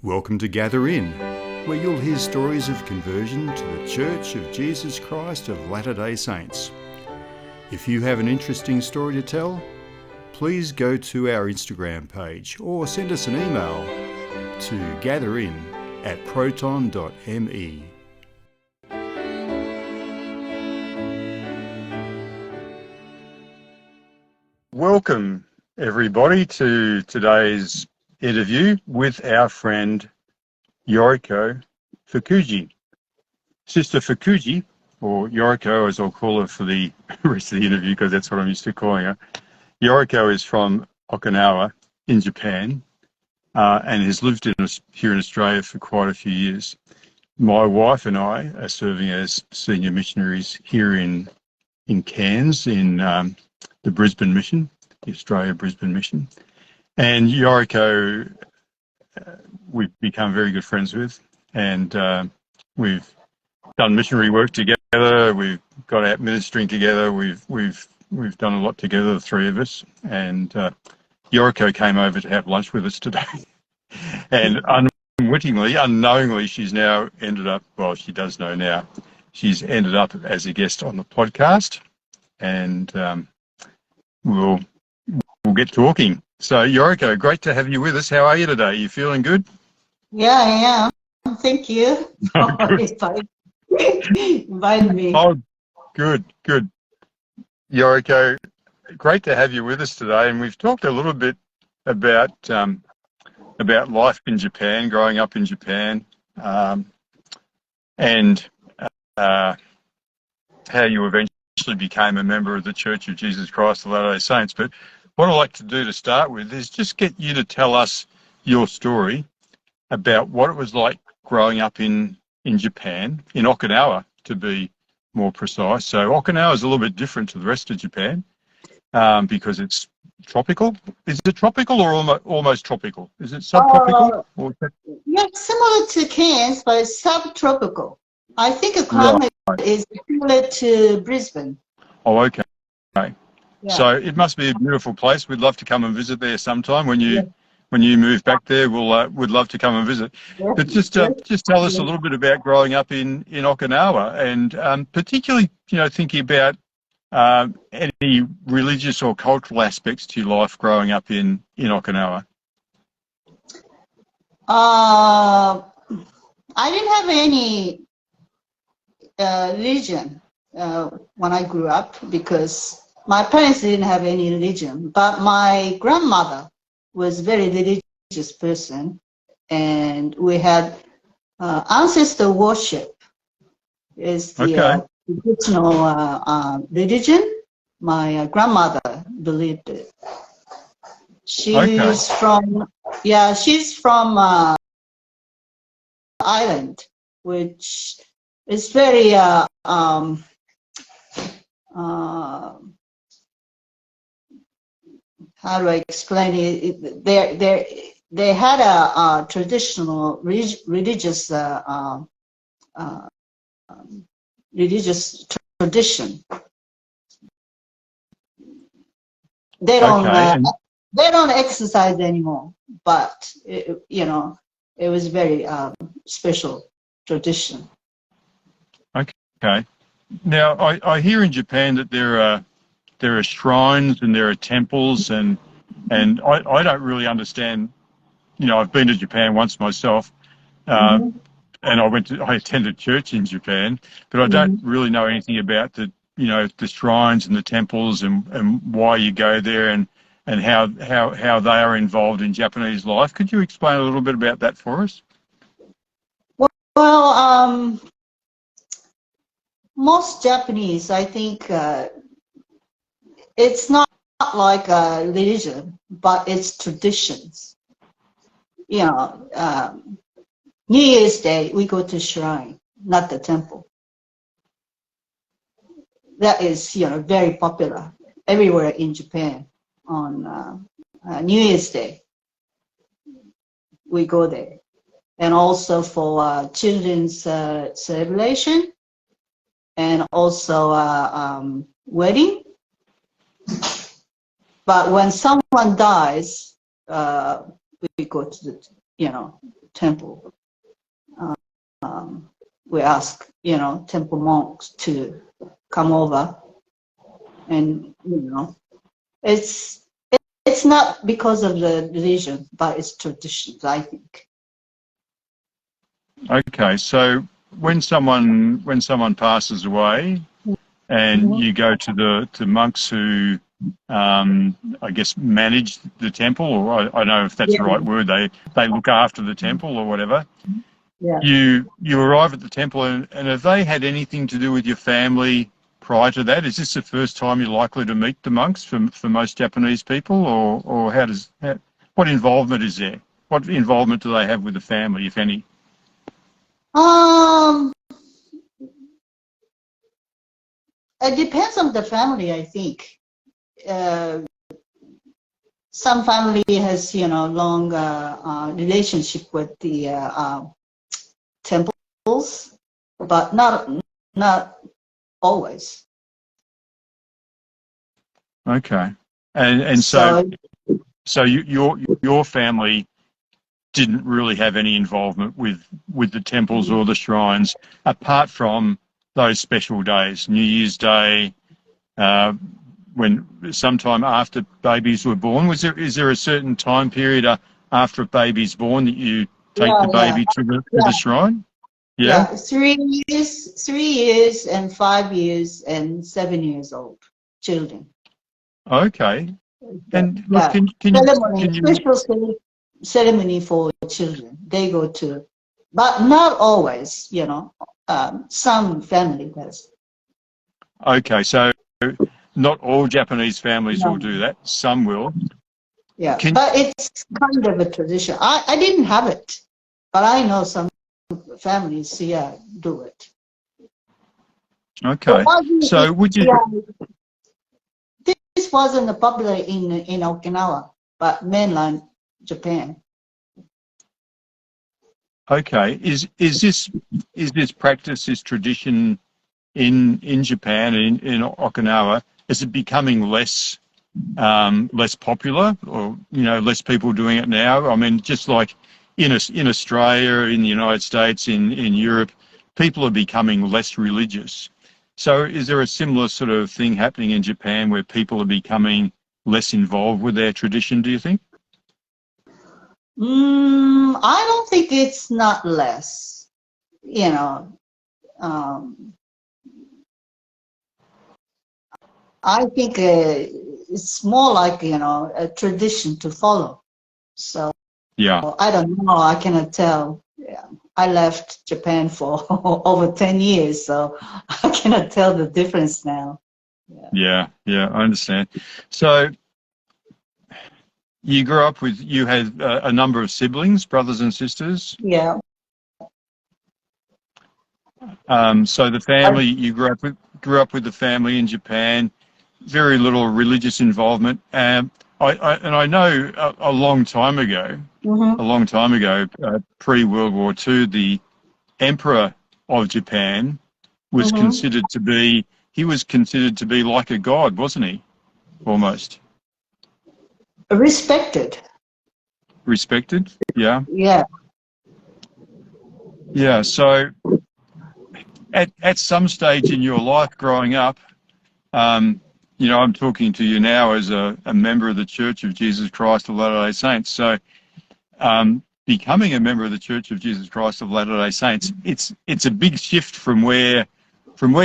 Welcome to Gather In, where you'll hear stories of conversion to the Church of Jesus Christ of Latter-day Saints. If you have an interesting story to tell, please go to our Instagram page or send us an email to gatherin@proton.me. Welcome, everybody, to today's interview with our friend Yoriko Fukuji. Sister Fukuji, or Yoriko as I'll call her for the rest of the interview because that's what I'm used to calling her. Yoriko is from Okinawa in Japan and has lived here in Australia for quite a few years. My wife and I are serving as senior missionaries here in Cairns in the Brisbane Mission, the Australia Brisbane Mission. And Yoriko, we've become very good friends with, and we've done missionary work together. We've got out ministering together. We've done a lot together, the three of us. And Yoriko came over to have lunch with us today, and unknowingly, she's now ended up. Well, she does know now. She's ended up as a guest on the podcast, and we'll get talking. So, Yoriko, great to have you with us. How are you today? You feeling good? Yeah, I am. Thank you for inviting me. Oh, good. Yoriko, great to have you with us today. And we've talked a little bit about life in Japan, growing up in Japan, and how you eventually became a member of the Church of Jesus Christ of Latter-day Saints. But what I'd like to do to start with is just get you to tell us your story about what it was like growing up in Japan, in Okinawa to be more precise. So Okinawa is a little bit different to the rest of Japan because it's tropical. Is it tropical or almost tropical? Is it subtropical? Yeah, similar to Cairns, but it's subtropical. I think the climate is similar to Brisbane. Oh, okay. Yeah. So it must be a beautiful place. We'd love to come and visit there sometime when you move back there. We'd love to come and visit. Yeah. But just tell us a little bit about growing up in Okinawa, and particularly thinking about any religious or cultural aspects to your life growing up in Okinawa. I didn't have any religion when I grew up because my parents didn't have any religion, but my grandmother was a very religious person, and we had ancestor worship is the traditional religion. My grandmother believed it. She's from Island, which is very how do I explain it? They had a traditional religious tradition. They don't exercise anymore, but it was very special tradition. Okay. Now I hear in Japan that there are shrines and there are temples, and I don't really understand. I've been to Japan once myself, and I attended church in Japan, but I don't really know anything about the shrines and the temples and why you go there and how they are involved in Japanese life. Could you explain a little bit about that for us? Well, most Japanese, I think, it's not like a religion, but it's traditions. New Year's Day, we go to shrine, not the temple. That is, very popular everywhere in Japan. On New Year's Day, we go there. And also for children's celebration, and also wedding. But when someone dies, we go to temple. We ask, temple monks to come over, and it's not because of the religion, but it's traditions, I think. Okay, so when someone passes away, and you go to monks who, I guess, manage the temple, or I don't know if that's Yeah. the right word. They look after the temple or whatever. Yeah. You arrive at the temple, and have they had anything to do with your family prior to that? Is this the first time you're likely to meet the monks for most Japanese people, or what involvement is there? What involvement do they have with the family, if any? It depends on the family, I think. Some family has, long relationship with the temples, but not always. Okay, and so your family didn't really have any involvement with the temples or the shrines, apart from those special days, New Year's Day, when sometime after babies were born. Is there a certain time period after a baby's born that you take the baby to the shrine? Yeah. 3 years and 5 years and 7 years old children. Okay. And look, Yeah, can you special ceremony for children. They go to, but not always. Some family does. Okay, so not all Japanese families will No. do that. Some will. Yeah, but it's kind of a tradition. I didn't have it, but I know some families, do it. Okay. So would you? Yeah, this wasn't popular in Okinawa, but mainland Japan. Okay. Is this practice, this tradition in Japan, in Okinawa, is it becoming less popular, or less people doing it now? I mean, just like in Australia, in the United States, in Europe, people are becoming less religious. So is there a similar sort of thing happening in Japan where people are becoming less involved with their tradition, do you think? I don't think it's not less. I think it's more like a tradition to follow. So Yeah. I don't know. I cannot tell. Yeah. I left Japan for over 10 years, so I cannot tell the difference now. Yeah, I understand. So you had a number of siblings, brothers and sisters. Yeah. So the family you grew up with the family in Japan. Very little religious involvement. I know a long time ago, pre-World War II, the Emperor of Japan was considered to be like a god, wasn't he? Almost. Respected. Respected? Yeah. Yeah. Yeah. So at some stage in your life growing up, I'm talking to you now as a member of the Church of Jesus Christ of Latter-day Saints. So becoming a member of the Church of Jesus Christ of Latter-day Saints, it's a big shift from where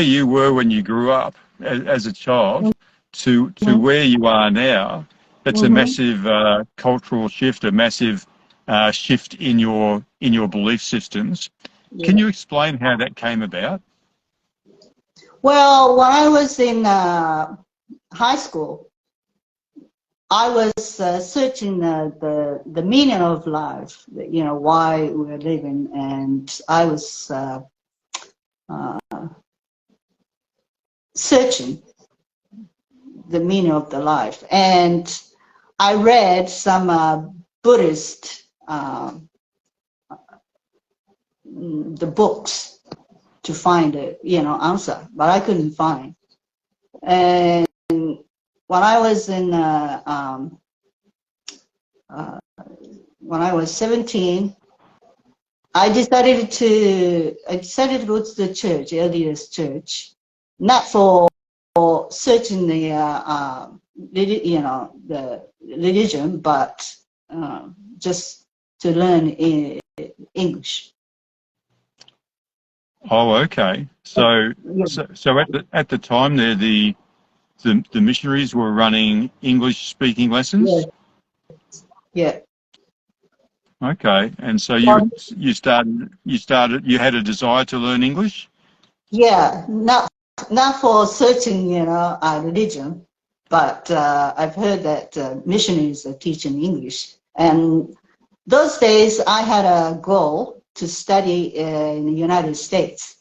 you were when you grew up as a child to where you are now. It's a massive cultural shift, a massive shift in your belief systems. Yeah. Can you explain how that came about? Well, when I was in high school, I was searching the meaning of life, why we're living, and I was searching the meaning of the life. And I read some Buddhist the books to find a answer, but I couldn't find. And when I was when I was 17, I decided to go to the church, LDS church, not for searching the the religion, but just to learn English. Oh, okay. So Yeah. at the time there, the missionaries were running English speaking Yeah. lessons. Yeah. Okay, and so Well, you had a desire to learn English. yeah, not for searching, religion, but I've heard that missionaries are teaching English. And those days, I had a goal to study in the United States.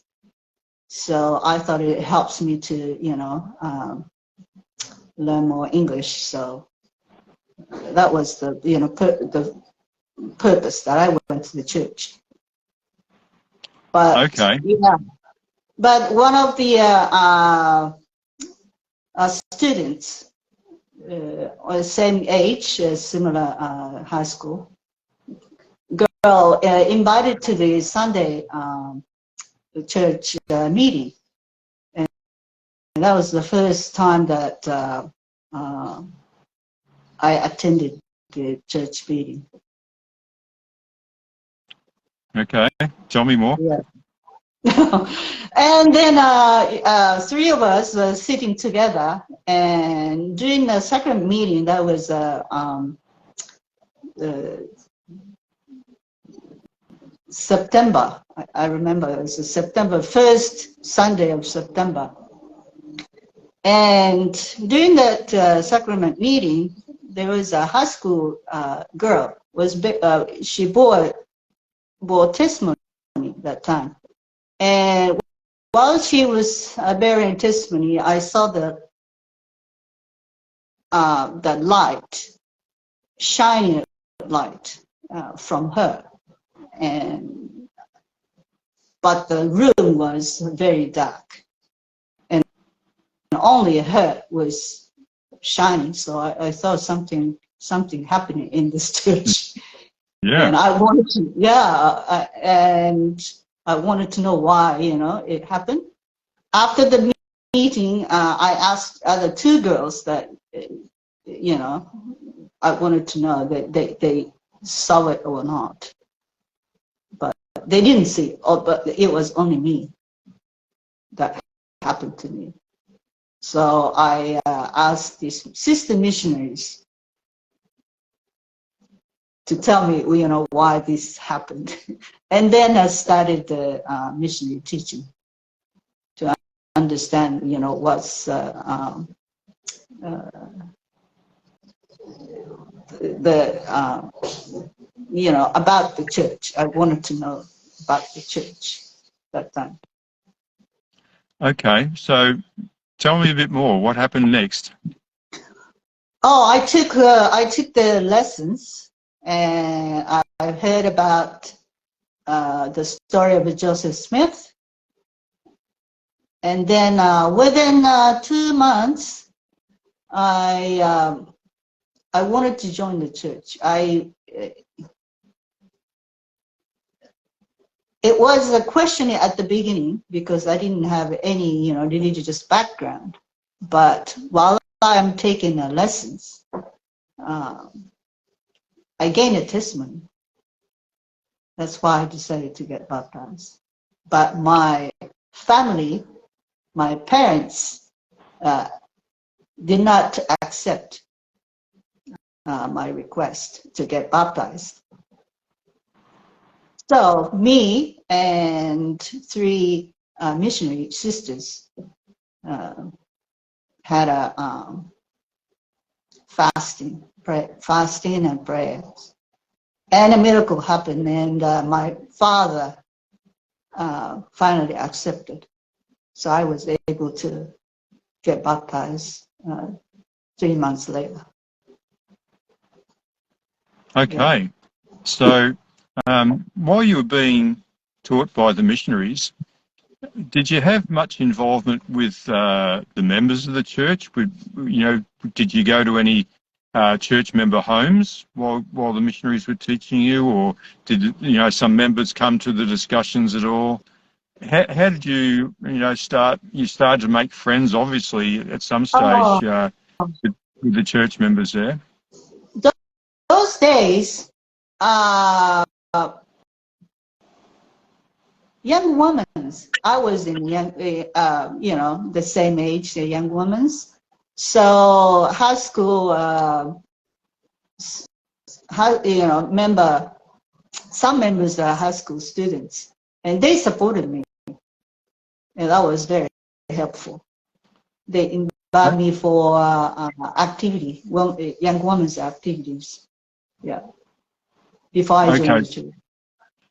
So I thought it helps me to, learn more English. So that was the, the purpose that I went to the church. But Okay, yeah, but one of the students, same age, similar high school, girl invited to the Sunday church meeting. And that was the first time that I attended the church meeting. okay. Tell me more. Yeah. And then three of us were sitting together, and during the second meeting, that was September. I remember it was September, first Sunday of September. And during that sacrament meeting, there was a high school girl. She bore testimony that time. And while she was bearing testimony, I saw the light, shining light from her. But the room was very dark, and only her was shining. So I thought something happening in this church. Yeah. And I wanted to, and I wanted to know why, it happened. After the meeting, I asked other two girls that, I wanted to know that they saw it or not. But they didn't see it, but it was only me that happened to me. So I asked these sister missionaries to tell me, why this happened. And then I started the missionary teaching to understand, what's about the church. I wanted to know about the church that time. Okay, so tell me a bit more. What happened next? Oh, I took the lessons, and I heard about the story of Joseph Smith. And then within 2 months, I wanted to join the church. It was a question at the beginning because I didn't have any, religious background. But while I'm taking the lessons, I gained a testimony. That's why I decided to get baptized. But my family, my parents, did not accept my request to get baptized. So me and three missionary sisters had a fasting and prayers. And a miracle happened, and my father finally accepted. So I was able to get baptized 3 months later. Okay, yeah. So while you were being taught by the missionaries, did you have much involvement with the members of the church? Did you go to any church member homes while the missionaries were teaching you, or did some members come to the discussions at all? How did you start? You started to make friends, obviously, at some Oh, stage with the church members there. those days, uh, young women. I was in young, the same age, the young women. So high school, some members are high school students, and they supported me, and that was very helpful. They invited me for activity, young women's activities. Yeah, before I joined the church.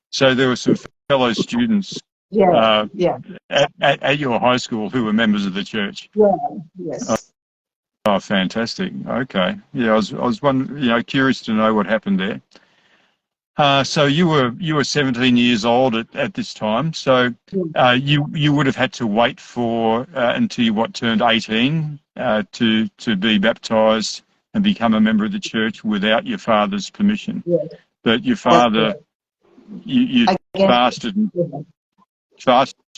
So there were some fellow students at your high school who were members of the church. Yeah. Yes. Oh, fantastic. Okay. Yeah, I was curious to know what happened there. So you were 17 years old at this time. So you would have had to wait for until you turned 18 to be baptized and become a member of the church without your father's permission. Yes. But your father, you fasted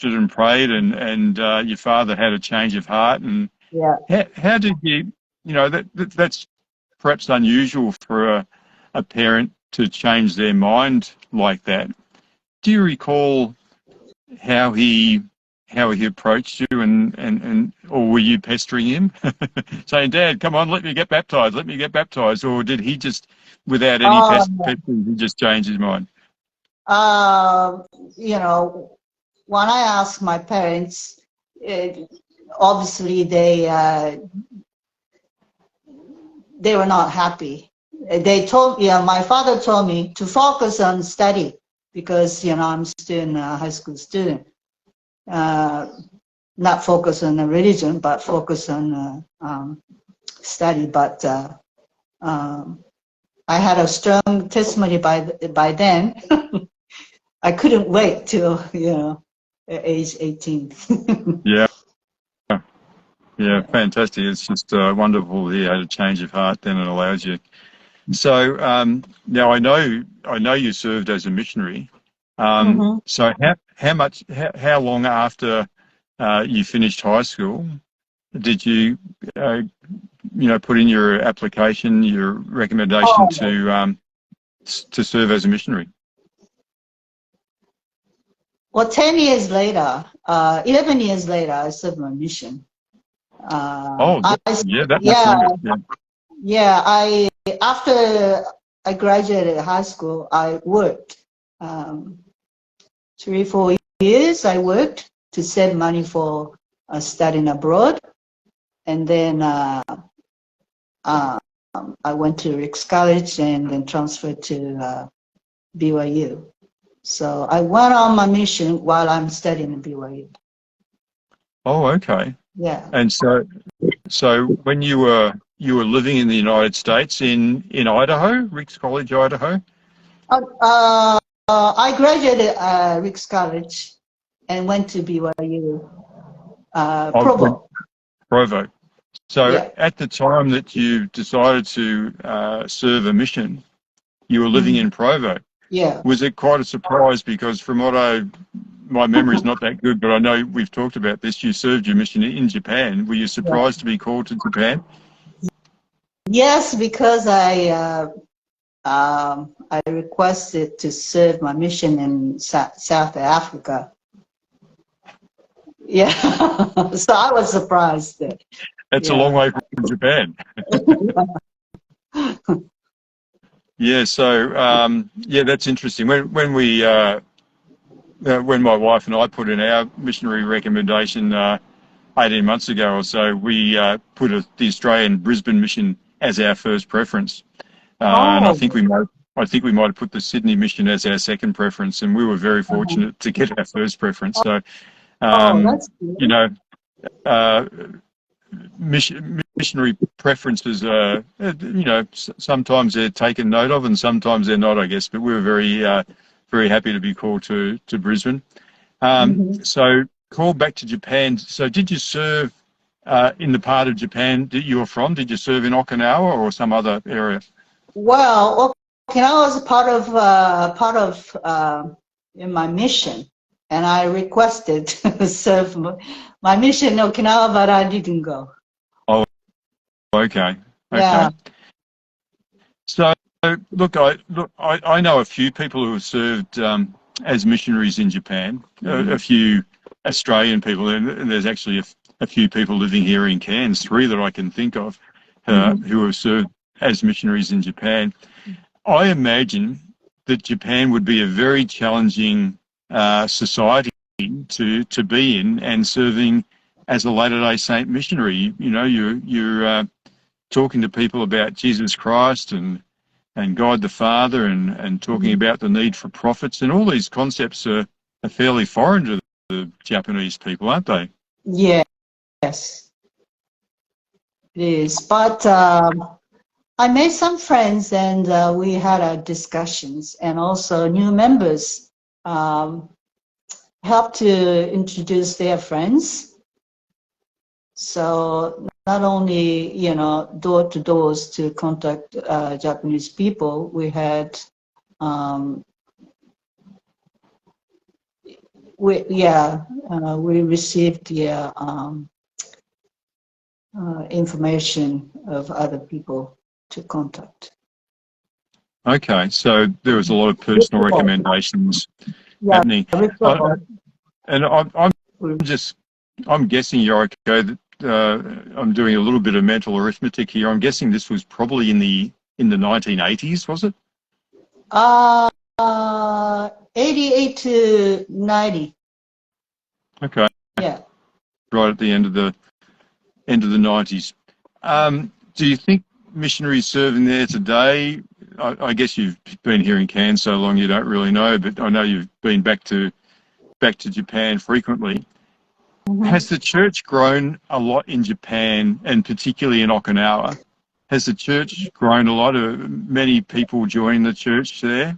and prayed, and your father had a change of heart. And how did you? That's perhaps unusual for a parent to change their mind like that. Do you recall how he approached you, and or were you pestering him, saying, "Dad, come on, let me get baptized," or did he just, without any pestering, he just changed his mind? When I asked my parents, obviously they were not happy. They told my father told me to focus on study because I'm still a high school student. Not focus on the religion, but focus on study. But I had a strong testimony by then. I couldn't wait till age 18. Yeah, fantastic. It's just wonderful that you had a change of heart then and allows you. So now I know you served as a missionary. So how long after you finished high school did you put in your application, your recommendation to serve as a missionary? Well, 10 years later, 11 years later, I served my mission. After I graduated high school, I worked 3-4 years. I worked to save money for studying abroad, and then I went to Ricks College and then transferred to BYU. So I went on my mission while I'm studying at BYU. Oh, okay. Yeah. And so when you were living in the United States in Idaho, Ricks College, Idaho? I graduated Ricks College and went to BYU, Provo. Provo. So at the time that you decided to serve a mission, you were living in Provo. Yeah. Was it quite a surprise? Because from my memory is not that good, but I know we've talked about this. You served your mission in Japan. Were you surprised to be called to Japan? Yes, because I requested to serve my mission in South Africa. Yeah, so I was surprised. That's a long way from Japan. Yeah, so that's interesting. When my wife and I put in our missionary recommendation 18 months ago or so, we put the Australian Brisbane mission as our first preference, and I think we might have put the Sydney mission as our second preference, and we were very fortunate to get our first preference. So, that's good. Missionary preferences sometimes they're taken note of and sometimes they're not, I guess, but we were very happy to be called to Brisbane. So called back to Japan. So did you serve in the part of Japan that you were from? Did you serve in Okinawa or some other area? Well, Okinawa was in my mission, and I requested to serve my mission in Okinawa, but I didn't go. Oh, okay. Yeah. So, look, I know a few people who have served as missionaries in Japan. A few Australian people, and there's actually a few people living here in Cairns, 3 that I can think of, who have served as missionaries in Japan. I imagine that Japan would be a very challenging society to be in, and serving as a Latter-day Saint missionary. You know, you're talking to people about Jesus Christ and God the Father, and talking about the need for prophets, and all these concepts are fairly foreign to the Japanese people, aren't they? Yes, it is. But I made some friends, and we had discussions, and also new members helped to introduce their friends. So not only, door to doors to contact Japanese people, we had, we received information of other people to contact. Okay, so there was a lot of personal recommendations happening. And I'm guessing, Yoriko, that I'm doing a little bit of mental arithmetic here. I'm guessing this was probably in the 1980s, was it? 88 to 90. Okay. Yeah. Right at the end of the 90s. Do you think missionaries serving there today? I guess you've been here in Cairns so long you don't really know, but I know you've been back to Japan frequently. Has the church grown a lot in Japan, and particularly in Okinawa? Has the church grown a lot? Of many people joining the church there?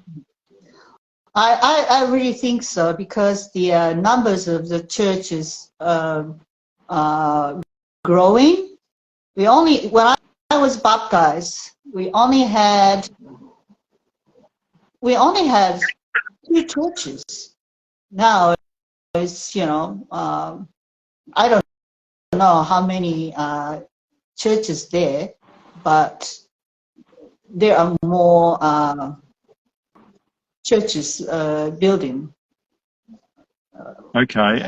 I really think so, because the numbers of the churches growing. When I was baptized, we only had 2 churches. Now it's, I don't know how many churches there, but there are more churches building. Okay,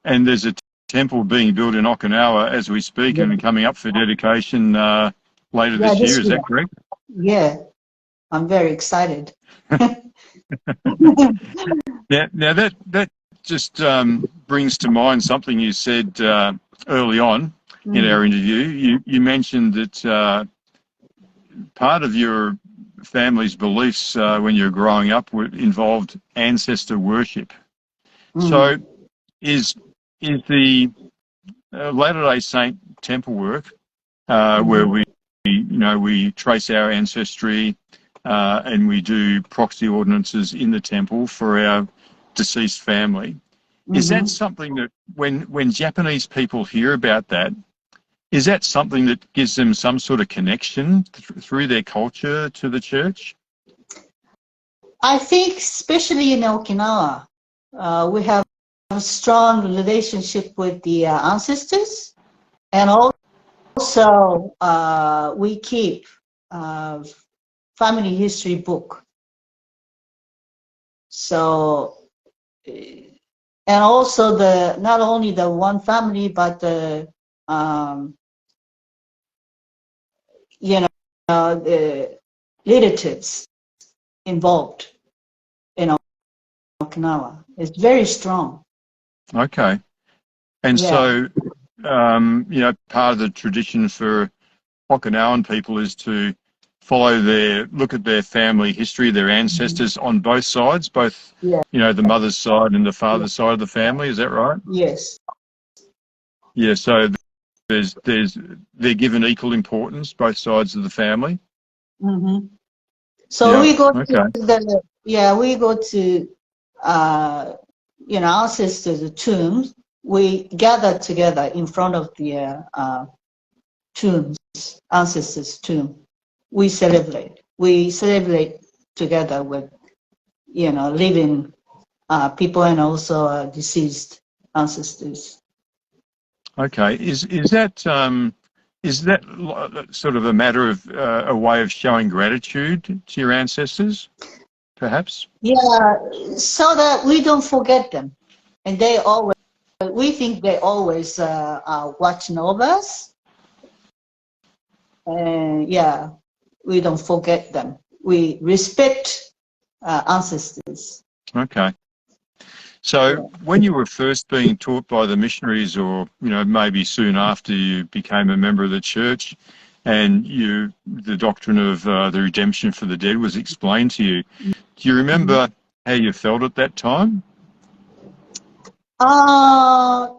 and there's a temple being built in Okinawa as we speak, and coming up for dedication later this year. Is that correct? Yeah, I'm very excited. Now that just brings to mind something you said early on in our interview. You mentioned that part of your family's beliefs when you were growing up involved ancestor worship. So is the Latter-day Saint temple work where we trace our ancestry and we do proxy ordinances in the temple for our deceased family. Is that something that when Japanese people hear about that, is that something that gives them some sort of connection through their culture to the church? I think especially in Okinawa, we have a strong relationship with the ancestors, and also we keep family history book. So, and also not only the one family, but the the relatives involved in Okinawa. It's very strong. Okay. And so, part of the tradition for Okinawan people is to look at their family history, their ancestors on both sides, both, the mother's side and the father's side of the family. Is that right? Yes. Yeah. So they're given equal importance, both sides of the family. So we go to we go to ancestors' tombs we gather together in front of the tombs, ancestors' tomb. We celebrate. We celebrate together with, living people and also deceased ancestors. Okay. Is that sort of a matter of a way of showing gratitude to your ancestors, perhaps? Yeah, so that we don't forget them, and we think they always are watching over us, and yeah, we don't forget them. We respect ancestors. Okay. So when you were first being taught by the missionaries, or maybe soon after you became a member of the church, and the doctrine of the redemption for the dead was explained to you, do you remember how you felt at that time? I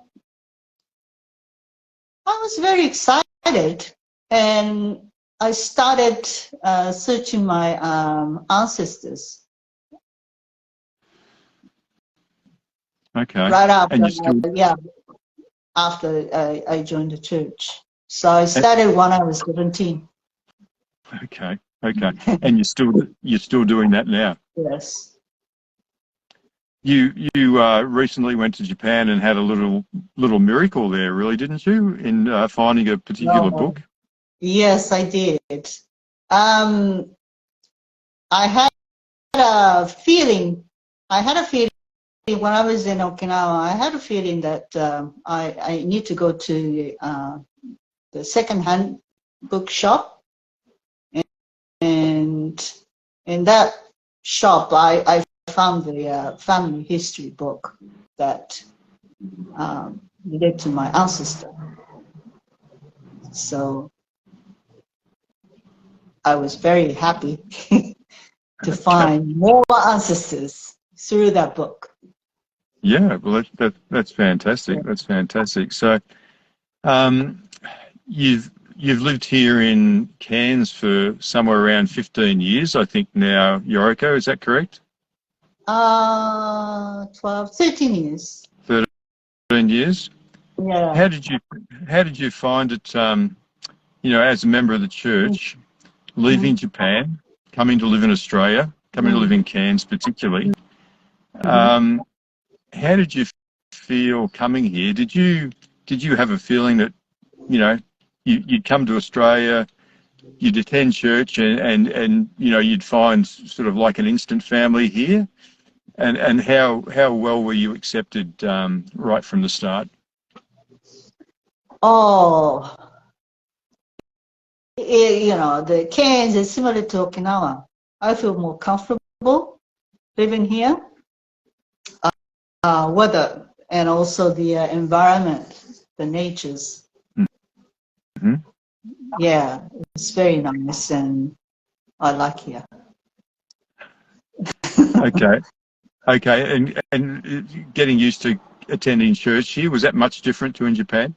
was very excited, and I started searching my ancestors. Okay. Right after, And you still after I joined the church. So I started when I was 17. okay. And you're still doing that now? Yes. You recently went to Japan and had a little miracle there, really, didn't you, in finding a particular No. book? Yes, I did. I had a feeling. I had a feeling when I was in Okinawa. I had a feeling that I need to go to the second-hand bookshop, and in that shop, I found the family history book that related to my ancestor. So I was very happy to find more ancestors through that book. Yeah, well, that's fantastic. That's fantastic. So, you've lived here in Cairns for somewhere around 15 years, I think now, Yoriko. Is that correct? 12, 13 years. 13 years. Yeah. How did you find it? As a member of the church, leaving Japan, coming to live in Australia, coming to live in Cairns particularly. How did you feel coming here? Did you have a feeling that you'd come to Australia, you'd attend church, and you'd find sort of like an instant family here? And how well were you accepted right from the start? Oh, the Cairns is similar to Okinawa. I feel more comfortable living here. Weather and also the environment, the natures. Mm-hmm. Yeah, it's very nice, and I like here. Okay, and getting used to attending church here, was that much different to in Japan?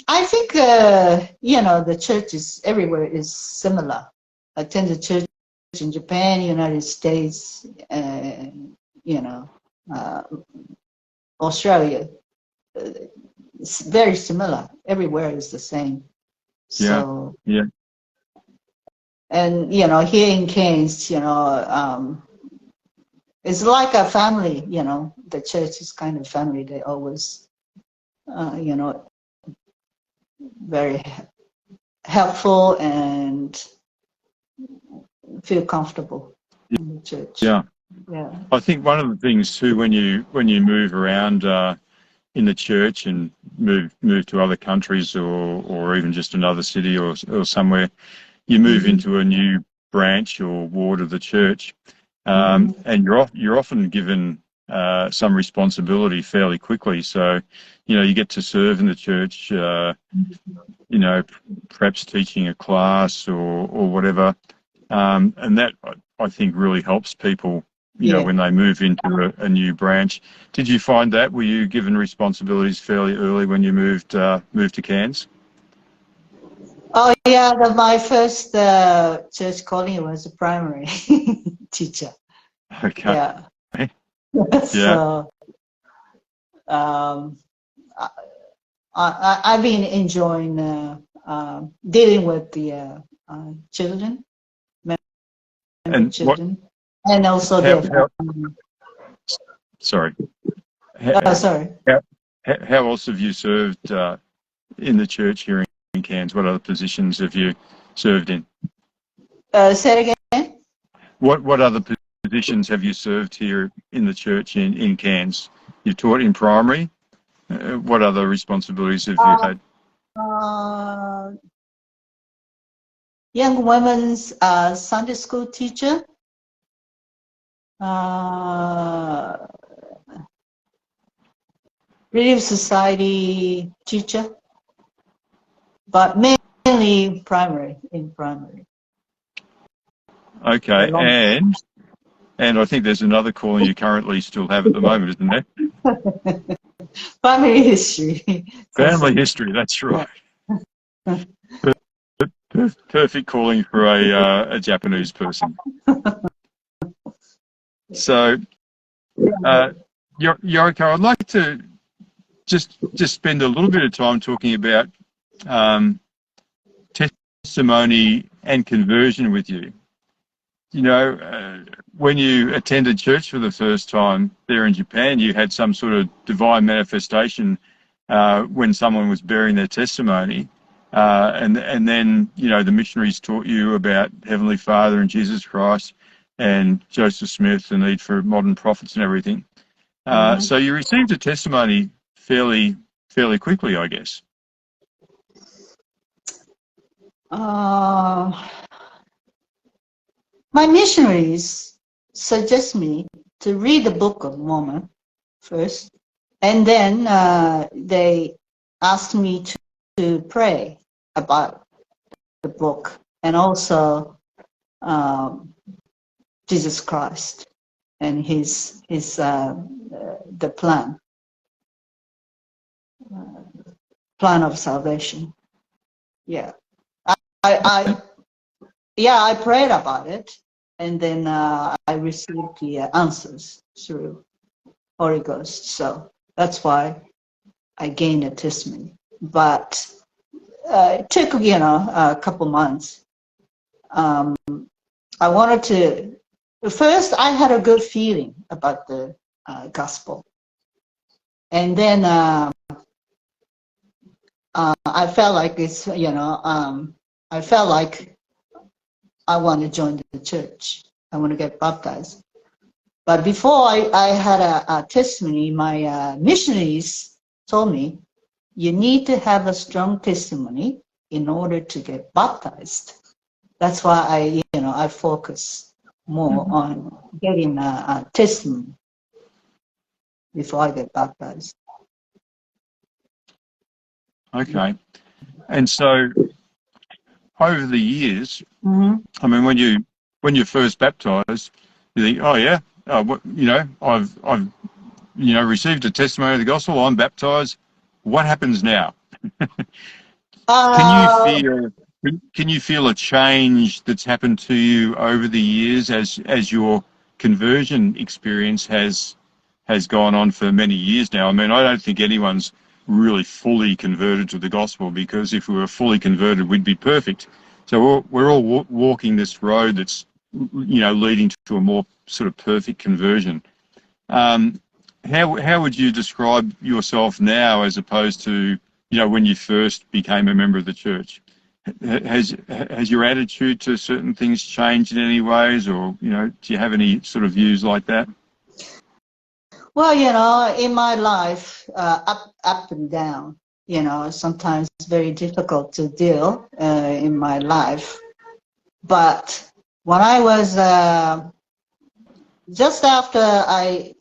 I think the churches everywhere is similar. I attend the church in Japan, United States, Australia. It's very similar. Everywhere is the same. So Yeah. and here in Cairns, it's like a family. The church is kind of family. They always, very helpful and feel comfortable in the church. Yeah. Yeah. I think one of the things too, when you move around in the church and move to other countries or even just another city or somewhere, you move into a new branch or ward of the church, and you're often given some responsibility fairly quickly. So, you get to serve in the church, perhaps teaching a class or whatever, and that I think really helps people. When they move into a new branch. Did you find that? Were you given responsibilities fairly early when you moved to Cairns? Oh yeah, my first church calling was a primary teacher. Okay. Yeah. Yeah. So I've been enjoying dealing with the children, And children, and also how, their how family. sorry, Sorry. how else have you served in the church here in Cairns? What other positions have you served in? Say it again. What other positions have you served here in the church in Cairns? You taught in primary. What other responsibilities have you had? Young women's Sunday school teacher. Relief Society teacher, but mainly in primary. Okay, and I think there's another calling you currently still have at the moment, isn't there? Family history. Family history, that's right. Perfect calling for a Japanese person. So, Yoriko, I'd like to just spend a little bit of time talking about testimony and conversion with you. You know, when you attended church for the first time there in Japan, you had some sort of divine manifestation when someone was bearing their testimony. And then, you know, the missionaries taught you about Heavenly Father and Jesus Christ and Joseph Smith, the need for modern prophets and everything. So you received a testimony fairly quickly, I guess. My missionaries suggest me to read the Book of Mormon first, and then they asked me to pray about the book and also Jesus Christ and his the plan of salvation. Yeah, I prayed about it, and then I received the answers through Holy Ghost. So that's why I gained a testimony. But it took, a couple months. I wanted to, first I had a good feeling about the gospel. And then I felt like I felt like I want to join the church. I want to get baptized. But before I had a testimony, my missionaries told me, you need to have a strong testimony in order to get baptized. That's why I focus more on getting a testimony before I get baptized. Okay. And so over the years, Mm-hmm. I mean, when you're first baptized, you think, oh yeah, I've received a testimony of the gospel. I'm baptized. What happens now? Can you feel a change that's happened to you over the years as your conversion experience has gone on for many years now? I mean, I don't think anyone's really fully converted to the gospel, because if we were fully converted, we'd be perfect. So we're all walking this road that's, leading to a more sort of perfect conversion. How would you describe yourself now as opposed to, when you first became a member of the church? Has your attitude to certain things changed in any ways, or, do you have any sort of views like that? Well, in my life, up and down, sometimes it's very difficult to deal in my life. But when I was, just after I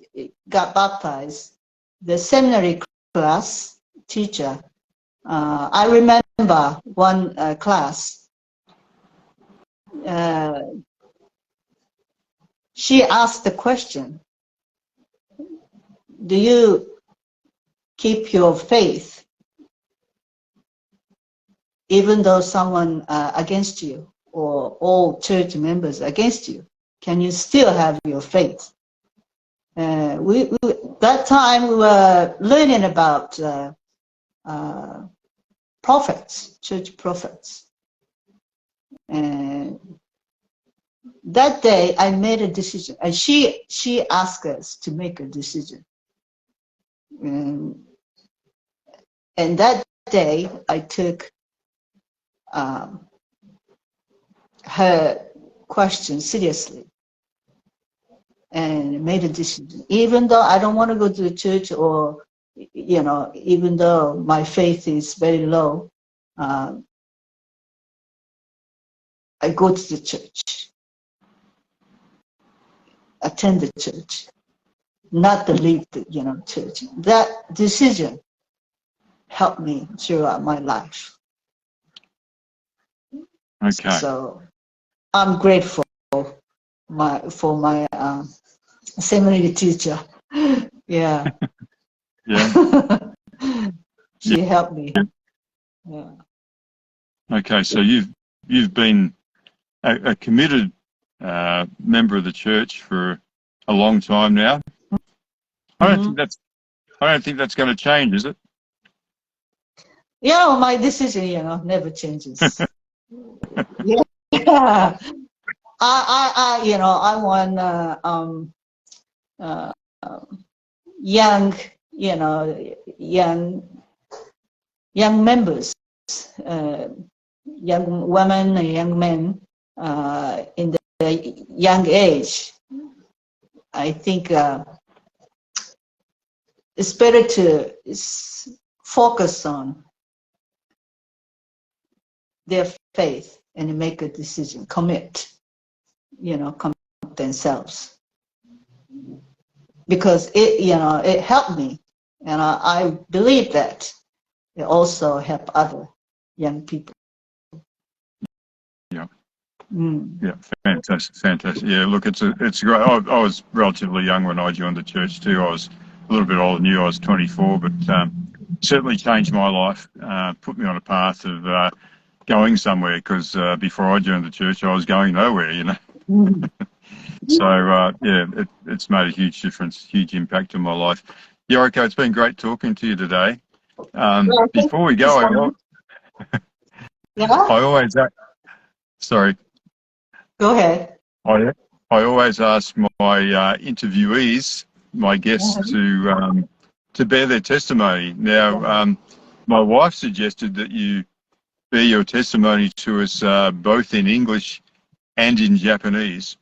got baptized, the seminary class teacher, I remember one class, she asked the question, do you keep your faith even though someone against you or all church members against you? Can you still have your faith? That time we were learning about prophets, church prophets. And that day I made a decision. And she asked us to make a decision. And that day I took her question seriously and made a decision. Even though I don't want to go to the church, or even though my faith is very low, I go to the church, attend the church, not to leave the church. That decision helped me throughout my life. Okay. So I'm grateful for my seminary teacher. Yeah. Yeah. She helped me. Yeah. Okay, so you've been a committed member of the church for a long time now. I don't think that's going to change, is it? Yeah, my decision, never changes. Yeah. I want young members, young women and young men in the young age. I think it's better to focus on their faith and make a decision, commit themselves. Because it helped me, and I believe that it also helped other young people. Yeah. Mm. Yeah, fantastic. Yeah, look, it's great. I was relatively young when I joined the church too. I was a little bit older than you. I was 24, but certainly changed my life. Put me on a path of going somewhere, because before I joined the church, I was going nowhere. Mm. So it's made a huge difference, huge impact on my life. Yoriko, it's been great talking to you today. Before we go, I always sorry. Go ahead. I always ask my interviewees, my guests, to bear their testimony. Now, my wife suggested that you bear your testimony to us both in English and in Japanese.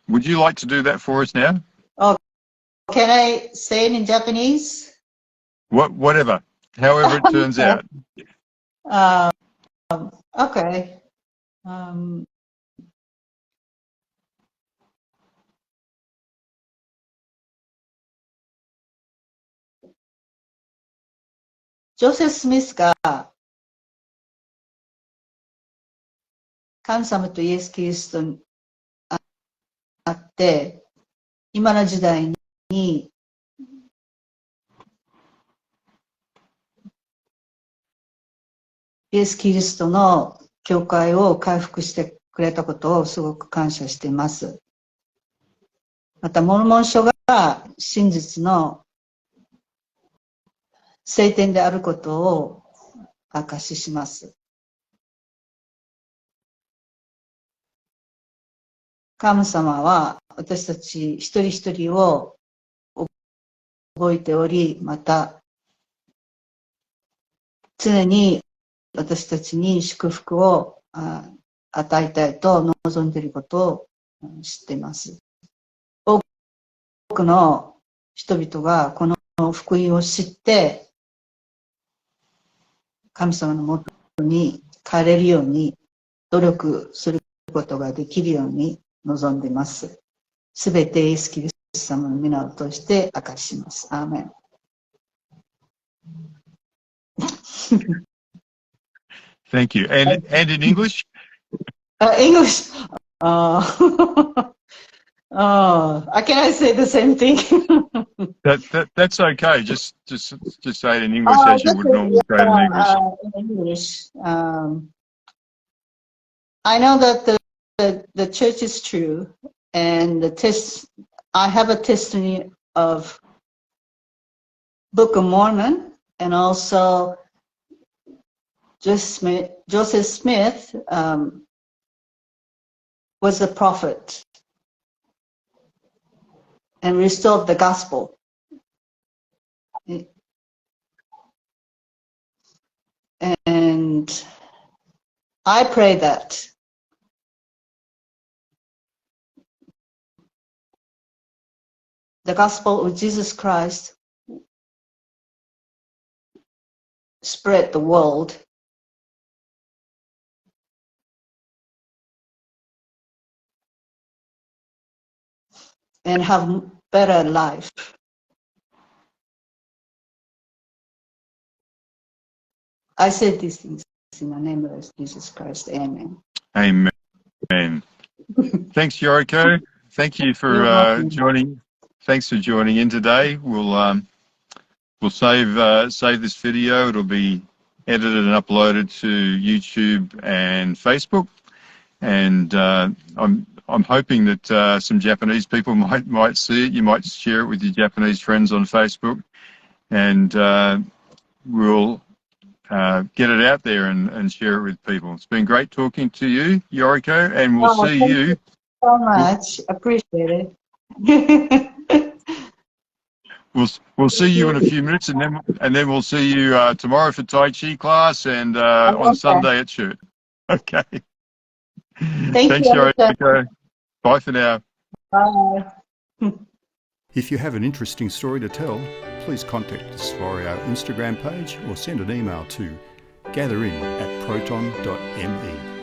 Would you like to do that for us now? Oh, can I say it in Japanese? Whatever, however it turns out. Okay. ジョセフ・スミスが神様とイエス・キリストにあって、今の時代にイエス・キリストの教会を回復してくれたことをすごく感謝しています。また、モルモン書が真実の聖典であることを証しします。神様は私たち一人一人を覚えており、また常に私たちに祝福を与えたいと望んでいることを知っています。多くの人々がこの福音を知って神様のもとに帰れるように努力することができるように望んでいます。すべてイエス・キリスト様の皆を通して証しします。アーメン。Thank you. And in English? English. Can I say the same thing? That's okay. Just say it in English as you would normally say it in English. In English. I know that the church is true, and I have a testimony of Book of Mormon, and also Joseph Smith was a prophet and restored the gospel. And I pray that the gospel of Jesus Christ spread the world, and have better life. I said these things in the name of Jesus Christ. Amen. Amen. Thanks, Yoriko. Thank you for joining. Thanks for joining in today. We'll save this video. It'll be edited and uploaded to YouTube and Facebook. And I'm hoping that some Japanese people might see it. You might share it with your Japanese friends on Facebook, and we'll get it out there and share it with people. It's been great talking to you, Yoriko, and we'll see you. Thank you so much. Appreciate it. We'll see you in a few minutes, and then we'll see you tomorrow for Tai Chi class and on Sunday at church. Okay. Thanks, Yoriko. Bye for now. Bye. If you have an interesting story to tell, please contact us via our Instagram page or send an email to gatherin@proton.me.